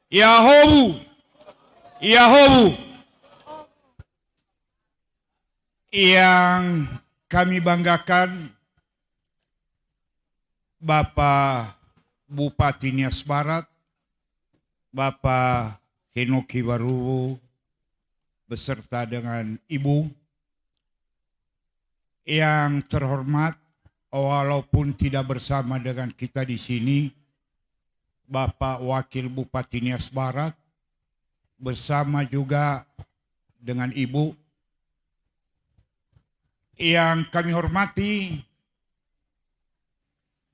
Yahobu, Yahobu, yang kami banggakan Bapak Bupati Nias Barat, Bapak Henoki Waruwo, beserta dengan Ibu yang terhormat, walaupun tidak bersama dengan kita di sini, Bapak Wakil Bupati Nias Barat, bersama juga dengan Ibu yang kami hormati,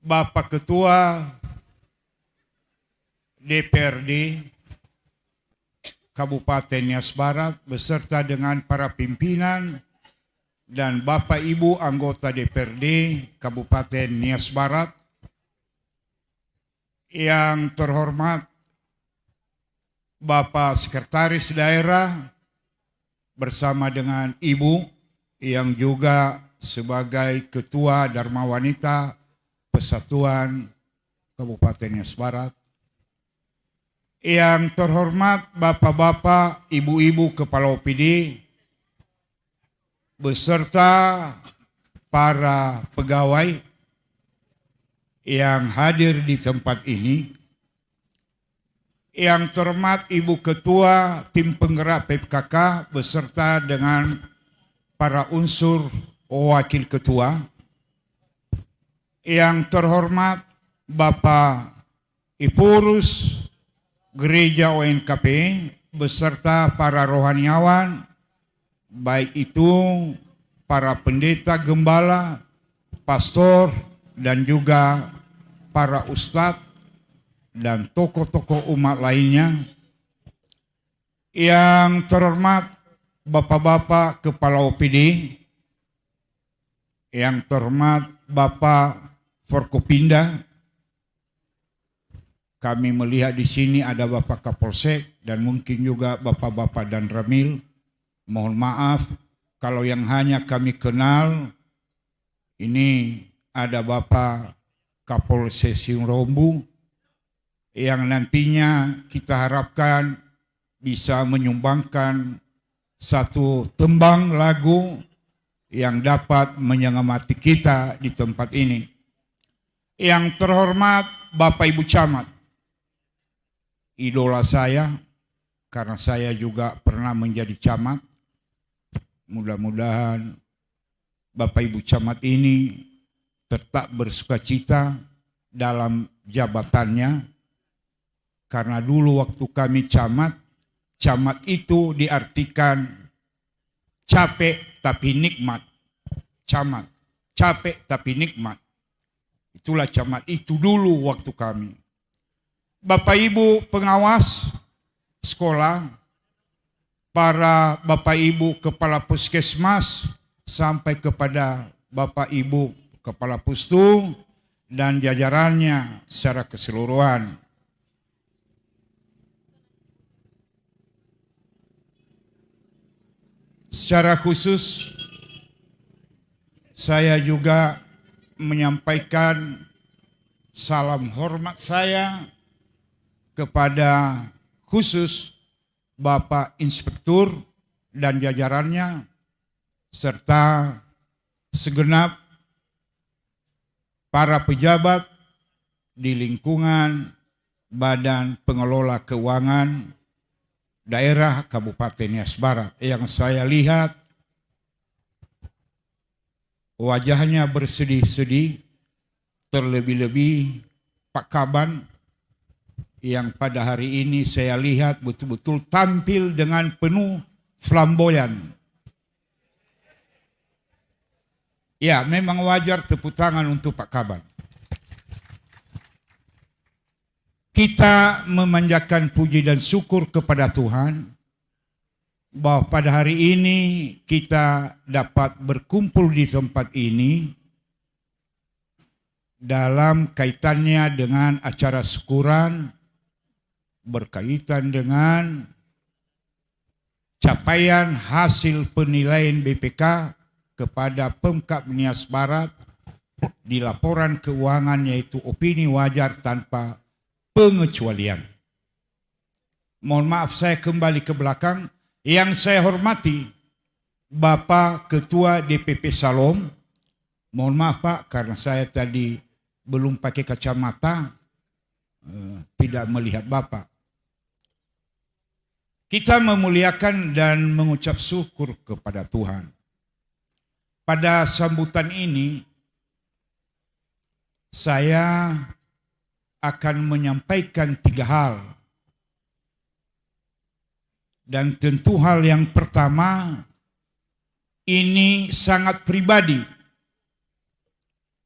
Bapak Ketua DPRD Kabupaten Nias Barat beserta dengan para pimpinan dan Bapak Ibu anggota DPRD Kabupaten Nias Barat. Yang terhormat Bapak Sekretaris Daerah bersama dengan Ibu yang juga sebagai Ketua Dharma Wanita Persatuan Kabupaten Nias Barat. Yang terhormat Bapak-Bapak, Ibu-Ibu Kepala OPD beserta para pegawai yang hadir di tempat ini. Yang terhormat Ibu Ketua Tim Penggerak PPKK beserta dengan para unsur Wakil Ketua. Yang terhormat Bapak Ipurus Gereja ONKP beserta para rohaniawan, baik itu para pendeta, gembala, pastor, dan juga para ustadz dan tokoh-tokoh umat lainnya. Yang terhormat Bapak-Bapak Kepala OPD, yang terhormat Bapak Forkopinda. Kami melihat di sini ada Bapak Kapolsek dan mungkin juga Bapak-Bapak dan Ramil. Mohon maaf kalau yang hanya kami kenal ini ada Bapak Kapolsek Rombu yang nantinya kita harapkan bisa menyumbangkan satu tembang lagu yang dapat menyemangati kita di tempat ini. Yang terhormat Bapak Ibu Camat, idola saya karena saya juga pernah menjadi camat. Mudah-mudahan Bapak Ibu Camat ini tetap bersukacita dalam jabatannya, karena dulu waktu kami camat itu diartikan capek tapi nikmat. Camat, capek tapi nikmat. Itulah camat itu dulu waktu kami. Bapak Ibu pengawas sekolah, para Bapak Ibu Kepala Puskesmas, sampai kepada Bapak Ibu Kepala Pustu dan jajarannya secara keseluruhan. Secara khusus saya juga menyampaikan salam hormat saya kepada khusus Bapak Inspektur dan jajarannya serta segenap para pejabat di lingkungan Badan Pengelola Keuangan Daerah Kabupaten Nias Barat. Yang saya lihat wajahnya bersedih-sedih, terlebih-lebih Pak Kaban yang pada hari ini saya lihat betul-betul tampil dengan penuh flamboyan. Ya, memang wajar tepuk tangan untuk Pak Kaban. Kita memanjatkan puji dan syukur kepada Tuhan bahwa pada hari ini kita dapat berkumpul di tempat ini dalam kaitannya dengan acara syukuran berkaitan dengan capaian hasil penilaian BPK kepada Pemkab Nias Barat di laporan keuangan, yaitu opini wajar tanpa pengecualian. mohon maaf saya kembali ke belakang, yang saya hormati Bapak Ketua DPP Salom, mohon maaf Pak karena saya tadi belum pakai kacamata, tidak melihat Bapak. Kita memuliakan dan mengucap syukur kepada Tuhan. Pada sambutan ini, saya akan menyampaikan 3 hal. Dan tentu hal yang pertama, ini sangat pribadi.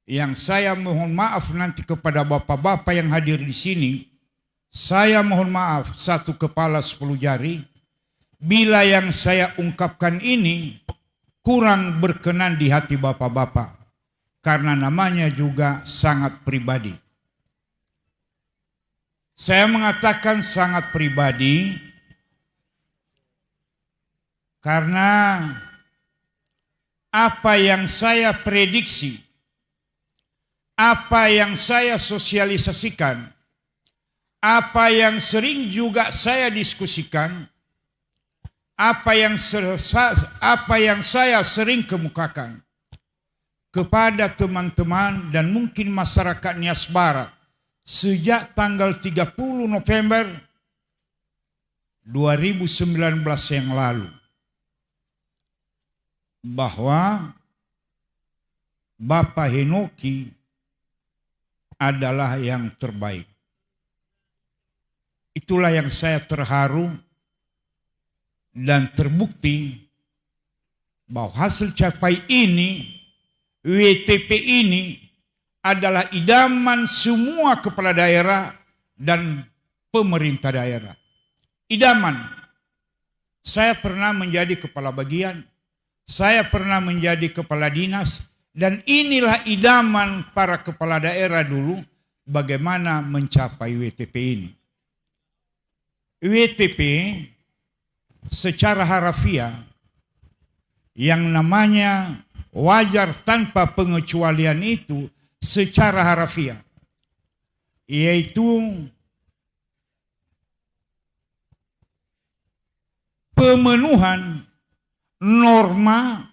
Yang saya mohon maaf nanti kepada bapak-bapak yang hadir di sini, saya mohon maaf 1 kepala 10 jari, bila yang saya ungkapkan ini kurang berkenan di hati bapak-bapak. Karena namanya juga sangat pribadi. Saya mengatakan sangat pribadi karena apa yang saya prediksi, apa yang saya sosialisasikan, apa yang sering juga saya diskusikan, apa yang saya sering kemukakan kepada teman-teman dan mungkin masyarakat Nias Barat sejak tanggal 30 November 2019 yang lalu, bahwa Bapak Henoki adalah yang terbaik. Itulah yang saya terharu dan terbukti bahwa hasil capai ini, WTP ini adalah idaman semua kepala daerah dan pemerintah daerah. Idaman. Saya pernah menjadi kepala bagian, saya pernah menjadi kepala dinas, dan inilah idaman para kepala daerah dulu bagaimana mencapai WTP ini. WTP secara harafiah yang namanya wajar tanpa pengecualian itu secara harafiah, yaitu pemenuhan norma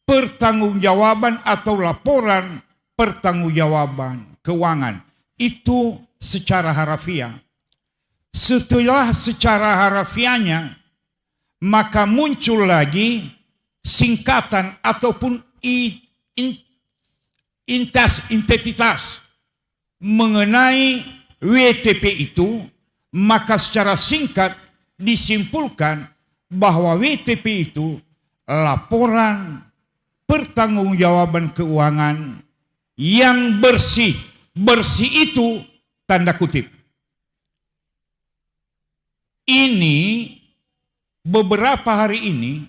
pertanggungjawaban atau laporan pertanggungjawaban keuangan. Itu secara harafiah. Setelah secara harafiahnya, maka muncul lagi singkatan ataupun identitas mengenai WTP itu, maka secara singkat disimpulkan bahwa WTP itu laporan pertanggungjawaban keuangan yang bersih. Bersih itu tanda kutip. Ini beberapa hari ini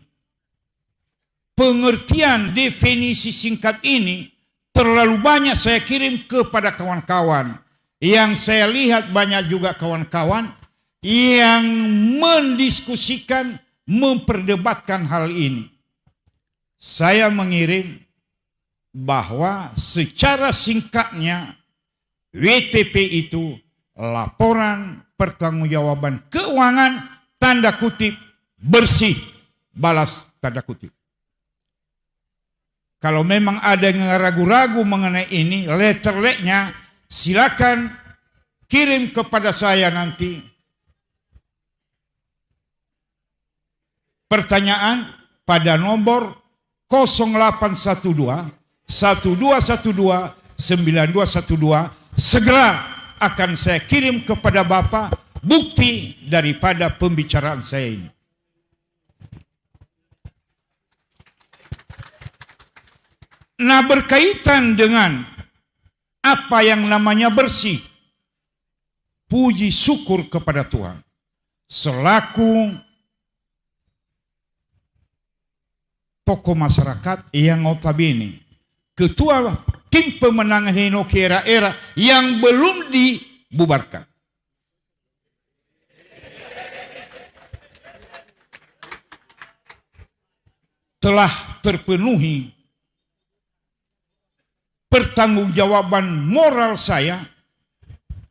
pengertian definisi singkat ini terlalu banyak saya kirim kepada kawan-kawan. Yang saya lihat banyak juga kawan-kawan yang mendiskusikan, memperdebatkan hal ini. Saya mengirim bahwa secara singkatnya WTP itu laporan pertanggungjawaban keuangan tanda kutip bersih, balas tanda kutip. Kalau memang ada yang ragu-ragu mengenai ini, letterleknya silakan kirim kepada saya nanti. Pertanyaan pada nomor 0812 1212 9212. Segera akan saya kirim kepada Bapak bukti daripada pembicaraan saya ini. Nah, berkaitan dengan apa yang namanya bersih, puji syukur kepada Tuhan. Selaku tokoh masyarakat yang notabene ketua tim pemenangan Henoki era-era yang belum dibubarkan. Telah terpenuhi pertanggungjawaban moral saya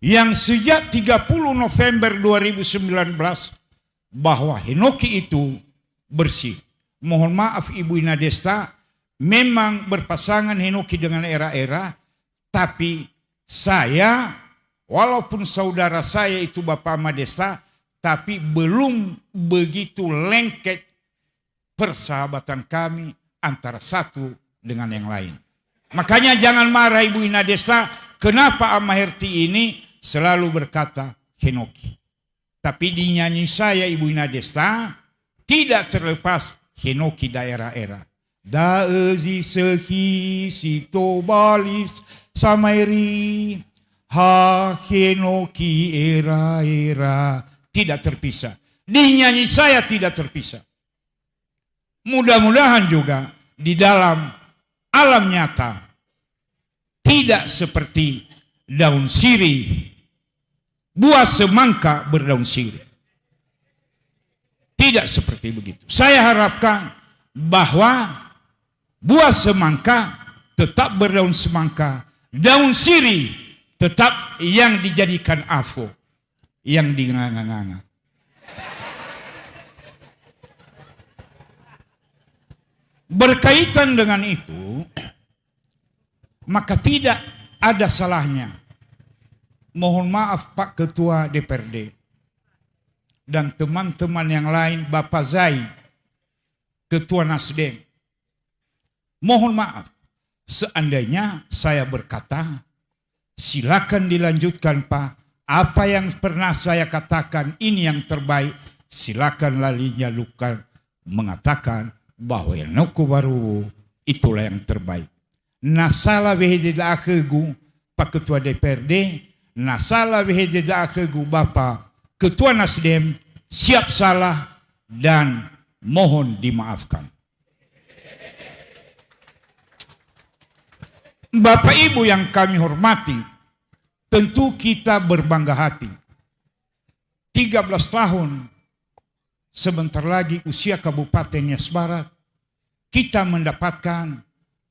yang sejak 30 November 2019 bahwa Henoki itu bersih. Mohon maaf Ibu Ina Desta, memang berpasangan Henoki dengan Era-Era, tapi saya, walaupun saudara saya itu Bapak Ahmad Desta, tapi belum begitu lengket persahabatan kami antara satu dengan yang lain. Makanya jangan marah Ibu Ina Desta, kenapa Amaherti ini selalu berkata Henoki. Tapi di nyanyi saya Ibu Ina Desta tidak terlepas Henoki daerah-era. Daezi sehi sito balis samairi ha Henoki era-era, tidak terpisah. Di nyanyi saya tidak terpisah. Mudah-mudahan juga di dalam alam nyata tidak seperti daun sirih, buah semangka berdaun sirih. Tidak seperti begitu. Saya harapkan bahwa buah semangka tetap berdaun semangka, daun sirih tetap yang dijadikan afo, yang dinganga-nganga. Berkaitan dengan itu, maka tidak ada salahnya. Mohon maaf Pak Ketua DPRD dan teman-teman yang lain, Bapak Zai, Ketua Nasdem. Mohon maaf, seandainya saya berkata, silakan dilanjutkan Pak. Apa yang pernah saya katakan ini yang terbaik, silakan lalinya lukan mengatakan bahwa yang noku baru itulah yang terbaik. Nasala behededa akegu Pak Ketua DPRD, nasala behededa akegu Bapak Ketua Nasdem, siap salah dan mohon dimaafkan. Bapak Ibu yang kami hormati, tentu kita berbangga hati. 13 tahun sebentar lagi usia Kabupaten Nias Barat, kita mendapatkan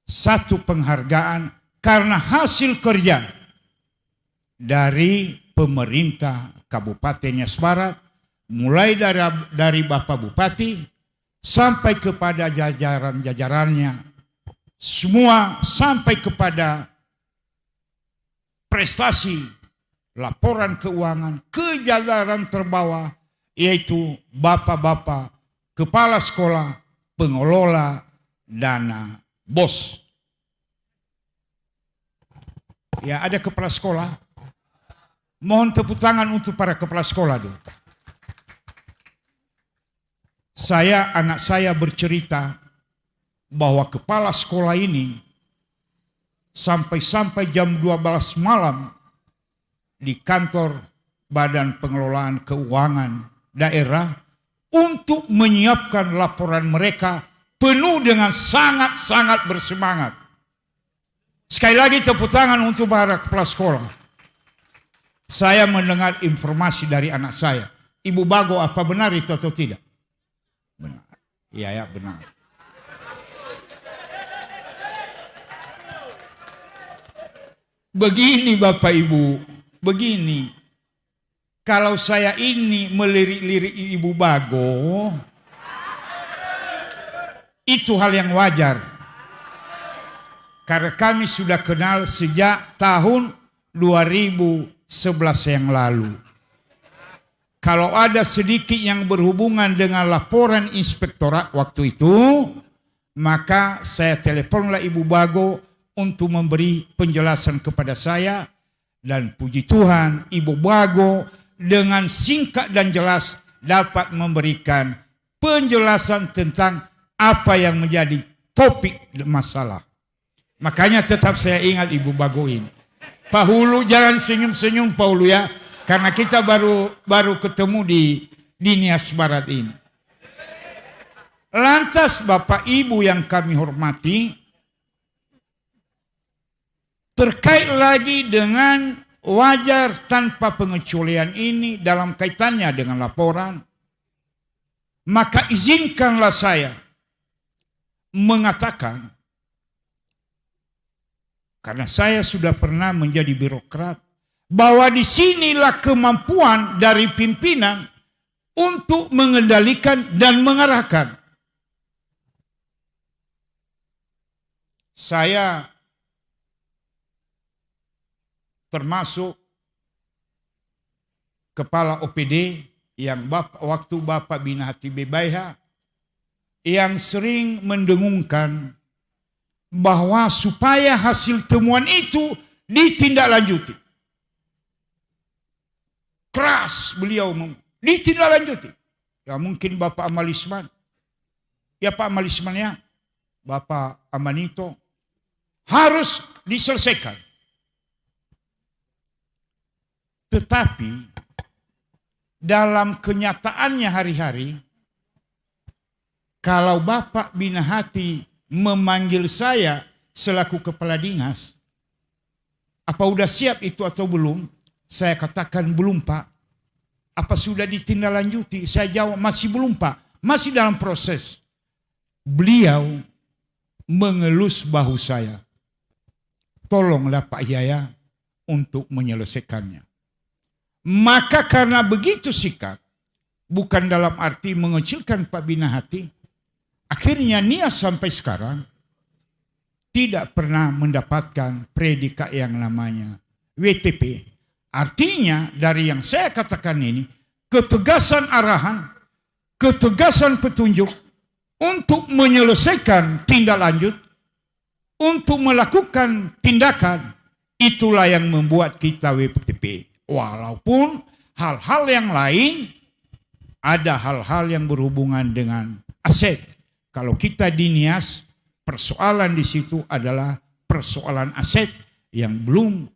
satu penghargaan karena hasil kerja dari pemerintah Kabupaten Nias Barat, mulai dari Bapak Bupati sampai kepada jajaran-jajarannya, semua sampai kepada prestasi laporan keuangan ke jajaran terbawah, yaitu bapak-bapak kepala sekolah, pengelola dana BOS. Ya, ada kepala sekolah. Mohon tepuk tangan untuk para kepala sekolah dulu. Anak saya bercerita bahwa kepala sekolah ini sampai jam 12 malam di kantor Badan Pengelolaan Keuangan Daerah untuk menyiapkan laporan mereka penuh dengan sangat-sangat bersemangat. Sekali lagi tepuk tangan untuk para kepala sekolah. Saya mendengar informasi dari anak saya. Ibu Bago, apa benar itu atau tidak? Benar. Iya, ya, benar. Begini Bapak Ibu, begini. Kalau saya ini melirik-lirik Ibu Bago, itu hal yang wajar. Karena kami sudah kenal sejak tahun 2011 yang lalu. Kalau ada sedikit yang berhubungan dengan laporan inspektorat waktu itu, maka saya teleponlah Ibu Bago untuk memberi penjelasan kepada saya, dan puji Tuhan Ibu Bago dengan singkat dan jelas dapat memberikan penjelasan tentang apa yang menjadi topik masalah. Makanya tetap saya ingat Ibu Bago ini. Pak Hulu jangan senyum-senyum Pak Hulu ya, karena kita baru ketemu di Nias Barat ini. Lantas Bapak Ibu yang kami hormati, terkait lagi dengan wajar tanpa pengecualian ini dalam kaitannya dengan laporan, maka izinkanlah saya mengatakan, karena saya sudah pernah menjadi birokrat, bahwa disinilah kemampuan dari pimpinan untuk mengendalikan dan mengarahkan. Saya termasuk kepala OPD yang waktu Bapak Bina Hati Bebaiha yang sering mendengungkan bahwa supaya hasil temuan itu ditindaklanjuti. Keras beliau ditindaklanjuti. Ya mungkin Bapak Amalisman, ya Pak Amalismannya, Bapak Amanito, harus diselesaikan. Tetapi dalam kenyataannya hari-hari, kalau Bapak Bina Hati memanggil saya selaku kepala dinas, apa udah siap itu atau belum? Saya katakan belum Pak. Apa sudah ditindaklanjuti? Saya jawab masih belum Pak. Masih dalam proses. Beliau mengelus bahu saya. Tolonglah Pak Yaya untuk menyelesaikannya. Maka karena begitu sikap, bukan dalam arti mengecilkan Pak Bina Hati, akhirnya Nias sampai sekarang tidak pernah mendapatkan predikat yang namanya WTP. Artinya dari yang saya katakan ini, ketegasan arahan, ketegasan petunjuk untuk menyelesaikan tindak lanjut, untuk melakukan tindakan, itulah yang membuat kita WTP. Walaupun hal-hal yang lain, ada hal-hal yang berhubungan dengan aset. Kalau kita di Nias, persoalan di situ adalah persoalan aset yang belum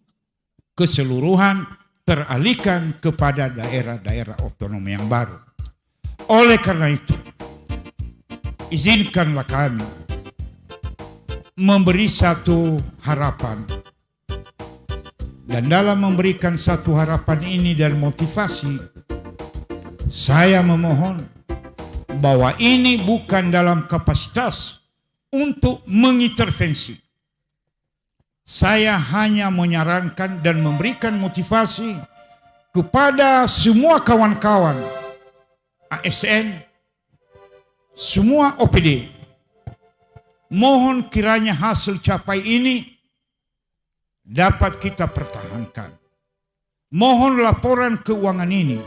keseluruhan teralihkan kepada daerah-daerah otonom yang baru. Oleh karena itu, izinkanlah kami memberi satu harapan. Dan dalam memberikan satu harapan ini dan motivasi, saya memohon bahwa ini bukan dalam kapasitas untuk mengintervensi. Saya hanya menyarankan dan memberikan motivasi kepada semua kawan-kawan ASN, semua OPD. Mohon kiranya hasil capai ini dapat kita pertahankan. Mohon laporan keuangan ini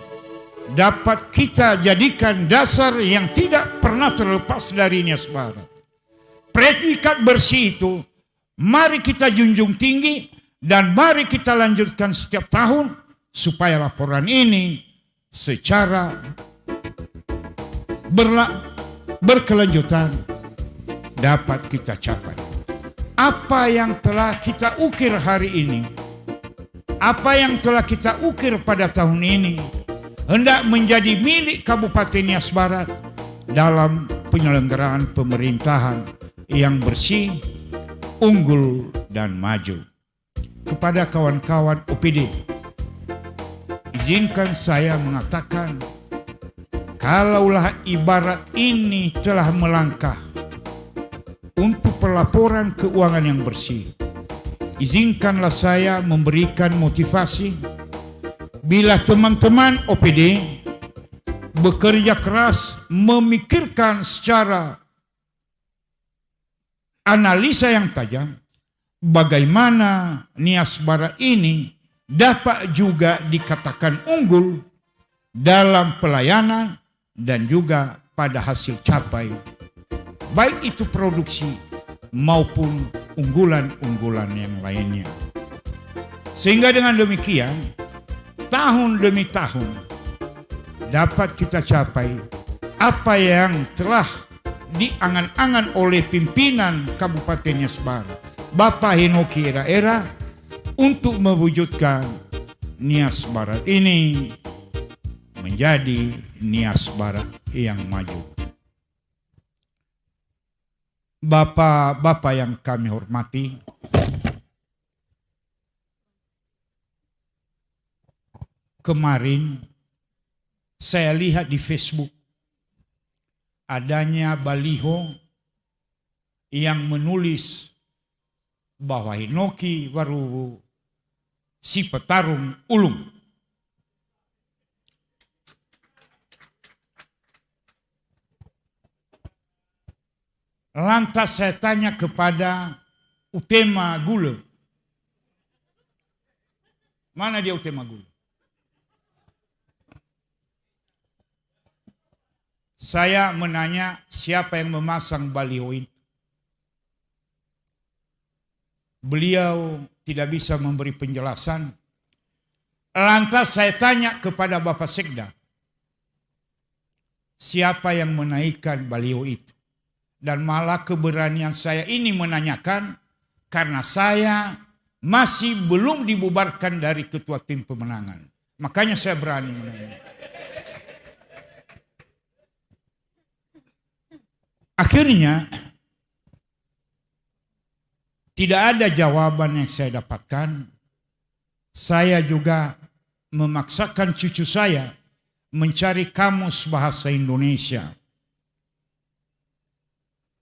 dapat kita jadikan dasar yang tidak pernah terlepas dari Nias Barat. Predikat bersih itu mari kita junjung tinggi dan mari kita lanjutkan setiap tahun supaya laporan ini secara berkelanjutan dapat kita capai. Apa yang telah kita ukir hari ini, apa yang telah kita ukir pada tahun ini, hendak menjadi milik Kabupaten Nias Barat dalam penyelenggaraan pemerintahan yang bersih, unggul, dan maju. Kepada kawan-kawan OPD, izinkan saya mengatakan, kalaulah ibarat ini telah melangkah untuk pelaporan keuangan yang bersih, izinkanlah saya memberikan motivasi bila teman-teman OPD bekerja keras memikirkan secara analisa yang tajam bagaimana Nias Barat ini dapat juga dikatakan unggul dalam pelayanan dan juga pada hasil capai, baik itu produksi maupun unggulan-unggulan yang lainnya. Sehingga dengan demikian, tahun demi tahun dapat kita capai apa yang telah diangan-angan oleh pimpinan Kabupaten Nias Barat, Bapak Henoki Era-Era, untuk mewujudkan Nias Barat ini menjadi Nias Barat yang maju. Bapak-bapak yang kami hormati, kemarin saya lihat di Facebook adanya baliho yang menulis bahwa Henoki baru si petarung ulung. Lantas saya tanya kepada Utema Gule. Mana dia Utema Gule? Saya menanya siapa yang memasang baliho itu. Beliau tidak bisa memberi penjelasan. Lantas saya tanya kepada Bapak Sekda, siapa yang menaikkan baliho itu? Dan malah keberanian saya ini menanyakan karena saya masih belum dibubarkan dari ketua tim pemenangan. Makanya saya berani menanya. Akhirnya tidak ada jawaban yang saya dapatkan. Saya juga memaksakan cucu saya mencari kamus bahasa Indonesia.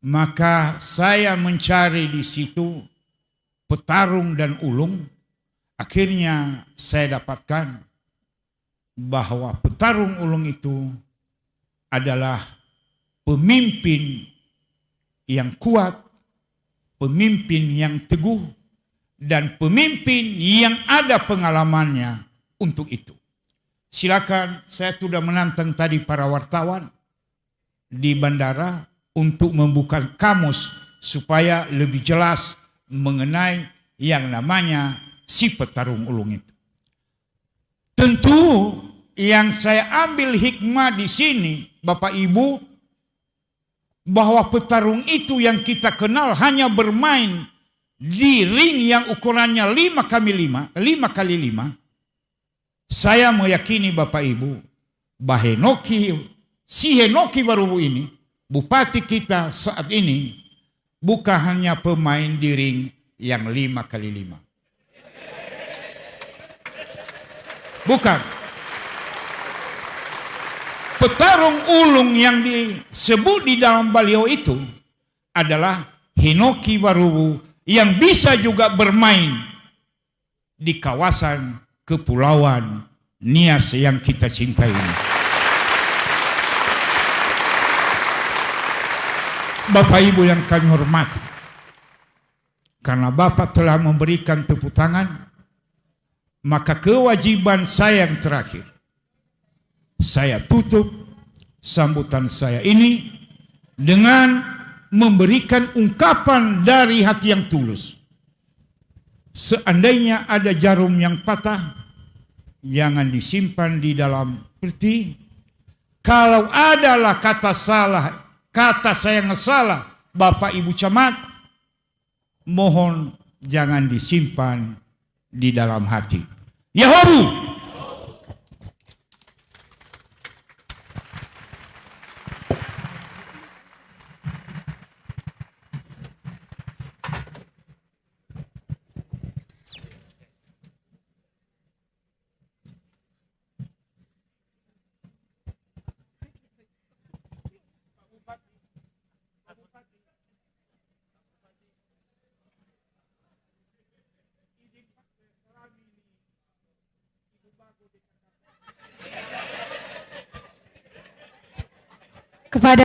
Maka saya mencari di situ petarung dan ulung. Akhirnya saya dapatkan bahwa petarung ulung itu adalah pemimpin yang kuat, pemimpin yang teguh, dan pemimpin yang ada pengalamannya untuk itu. Silakan, saya sudah menantang tadi para wartawan di bandara untuk membuka kamus supaya lebih jelas mengenai yang namanya si petarung ulung itu. Tentu yang saya ambil hikmah di sini, Bapak Ibu, bahwa petarung itu yang kita kenal hanya bermain di ring yang ukurannya 5x5. Saya meyakini Bapak Ibu, si Henoki Warubu ini, bupati kita saat ini, bukan hanya pemain di ring yang 5x5. Bukan. Petarung ulung yang disebut di dalam baliho itu adalah Henoki Warubu yang bisa juga bermain di kawasan Kepulauan Nias yang kita cintai ini. Bapak Ibu yang kami hormati, karena Bapak telah memberikan tepuk tangan, maka kewajiban saya yang terakhir, saya tutup sambutan saya ini dengan memberikan ungkapan dari hati yang tulus. Seandainya ada jarum yang patah, jangan disimpan di dalam peti. Kalau adalah kata saya yang salah, Bapak Ibu Camat, mohon jangan disimpan di dalam hati. Yahobu. Kepada